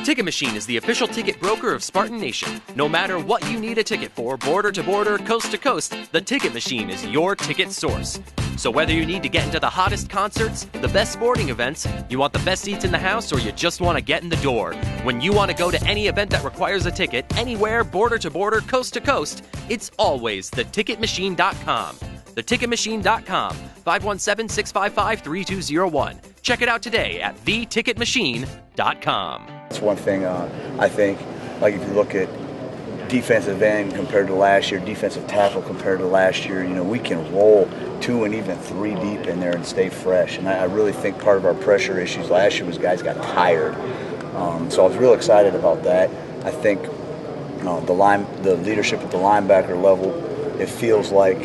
Ticket Machine is the official ticket broker of Spartan Nation. No matter what you need a ticket for, border to border, coast to coast, the Ticket Machine is your ticket source. So whether you need to get into the hottest concerts, the best sporting events, you want the best seats in the house, or you just want to get in the door, when you want to go to any event that requires a ticket, anywhere, border to border, coast to coast, it's always theticketmachine.com. Theticketmachine.com, 517-655-3201. Check it out today at theticketmachine.com. That's one thing I think, like if you look at defensive end compared to last year, defensive tackle compared to last year, we can roll 2 and even 3 deep in there and stay fresh. And I really think part of our pressure issues last year was guys got tired. So I was real excited about that. I think the leadership at the linebacker level, it feels like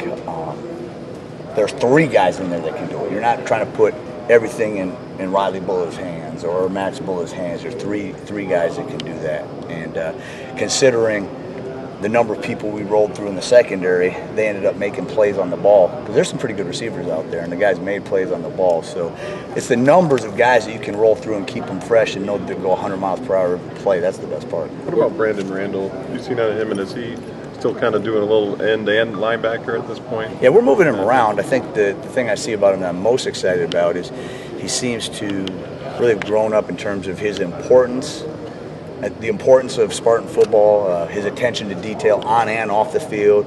there's 3 guys in there that can do it. You're not trying to put everything in Riley Buller's hands or Max Buller's hands. There's three guys that can do that. And considering the number of people we rolled through in the secondary, they ended up making plays on the ball. Because there's some pretty good receivers out there, and the guys made plays on the ball. So it's the numbers of guys that you can roll through and keep them fresh and know that they'll go 100 miles per hour play. That's the best part. What about Brandon Randall? You seen out of him, and is he still kind of doing a little end-to-end linebacker at this point? Yeah, we're moving him around. I think the thing I see about him that I'm most excited about is he seems to really have grown up in terms of his importance, the importance of Spartan football, his attention to detail on and off the field.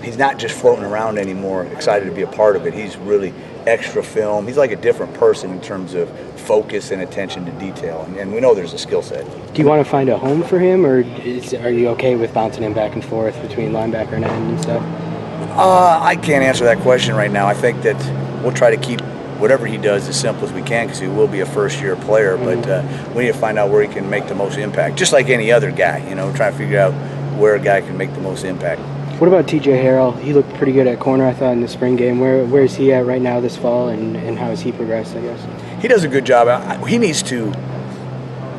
He's not just floating around anymore, excited to be a part of it. He's really extra film. He's like a different person in terms of focus and attention to detail, and we know there's a skill set. Do you want to find a home for him, or are you okay with bouncing him back and forth between linebacker and end and stuff? I can't answer that question right now. I think that we'll try to keep whatever he does as simple as we can because he will be a first-year player, but we need to find out where he can make the most impact, just like any other guy. Trying to figure out where a guy can make the most impact. What about TJ Harrell? He looked pretty good at corner, I thought, in the spring game. Where is he at right now this fall, and how has he progressed, I guess? He does a good job. He needs to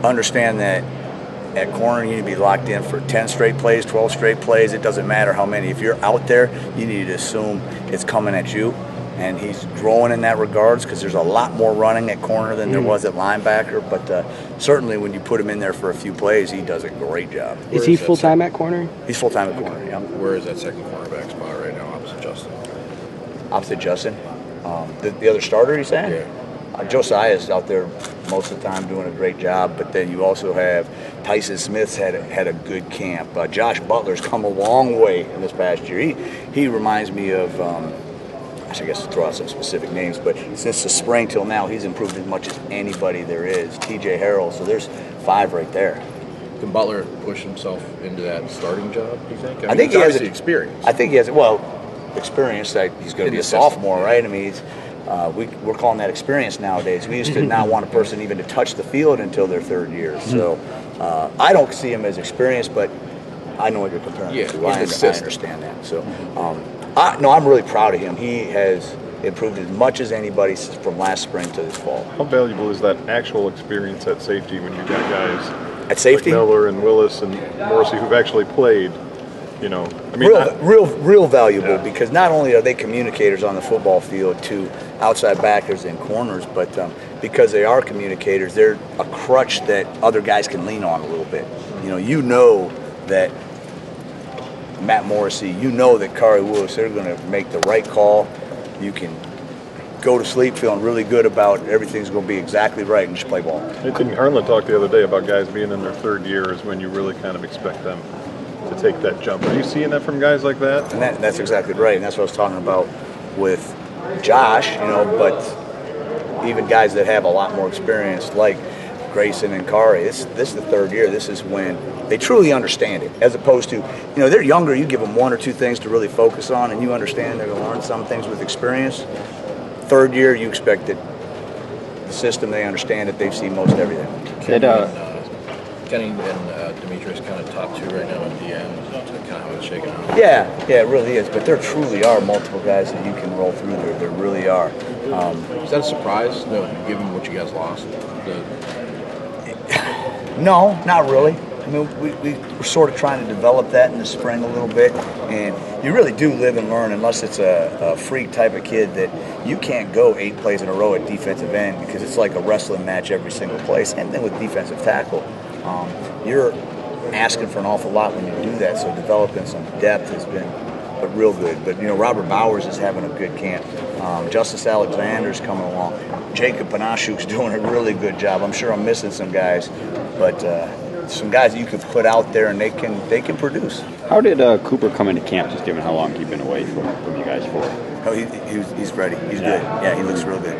understand that at corner you need to be locked in for 10 straight plays, 12 straight plays. It doesn't matter how many. If you're out there, you need to assume it's coming at you. And he's growing in that regards because there's a lot more running at corner than there was at linebacker. But certainly when you put him in there for a few plays, he does a great job. Is he full-time at corner? He's full-time at corner, yeah. Where is that second cornerback spot right now opposite Justin? Opposite Justin? The other starter, you saying? Yeah. Josiah's out there most of the time doing a great job, but then you also have Tyson Smith's had a good camp. Josh Butler's come a long way in this past year. He reminds me of I guess to throw out some specific names, but since the spring till now, he's improved as much as anybody there is. TJ Harrell, so there's 5 right there. Can Butler push himself into that starting job, you think? I think he has experience. I think he has, experience. He's going to be a sophomore, right? I mean, we're calling that experience nowadays. We used to not want a person even to touch the field until their 3rd year. So I don't see him as experienced, but I know what you're comparing to. I understand that. So, I'm really proud of him. He has improved as much as anybody from last spring to this fall. How valuable is that actual experience at safety when you got guys at safety, like Miller and Willis and Morrissey who've actually played? Real valuable because not only are they communicators on the football field to outside backers and corners, but because they are communicators, they're a crutch that other guys can lean on a little bit. You know that Matt Morrissey, that Kari Willis, they're going to make the right call. You can go to sleep feeling really good about everything's going to be exactly right and just play ball. I think Harlan talked the other day about guys being in their 3rd year is when you really kind of expect them to take that jump. Are you seeing that from guys like that? And that's exactly right, and that's what I was talking about with Josh, but even guys that have a lot more experience like Grayson and Kari, this is the 3rd year. This is when they truly understand it, as opposed to, they're younger, you give them 1 or 2 things to really focus on, and you understand they're going to learn some things with experience. 3rd year, you expect that the system, they understand it, they've seen most everything. Kenny and Demetrius kind of top 2 right now in the end, kind of how it's shaking out. Yeah, it really is, but there truly are multiple guys that you can roll through there. There really are. Is that a surprise, given what you guys lost? No, not really. mean, we're sort of trying to develop that in the spring a little bit, and you really do live and learn unless it's a freak type of kid that you can't go 8 plays in a row at defensive end because it's like a wrestling match every single play. Same thing with defensive tackle. You're asking for an awful lot when you do that, so developing some depth has been real good. But, Robert Bowers is having a good camp. Justice Alexander's coming along. Jacob Panashuk's doing a really good job. I'm sure I'm missing some guys, but some guys that you could put out there and they can produce. How did Cooper come into camp, just given how long he'd been away from you guys for? Oh, he's ready. He's good. Yeah, he looks real good.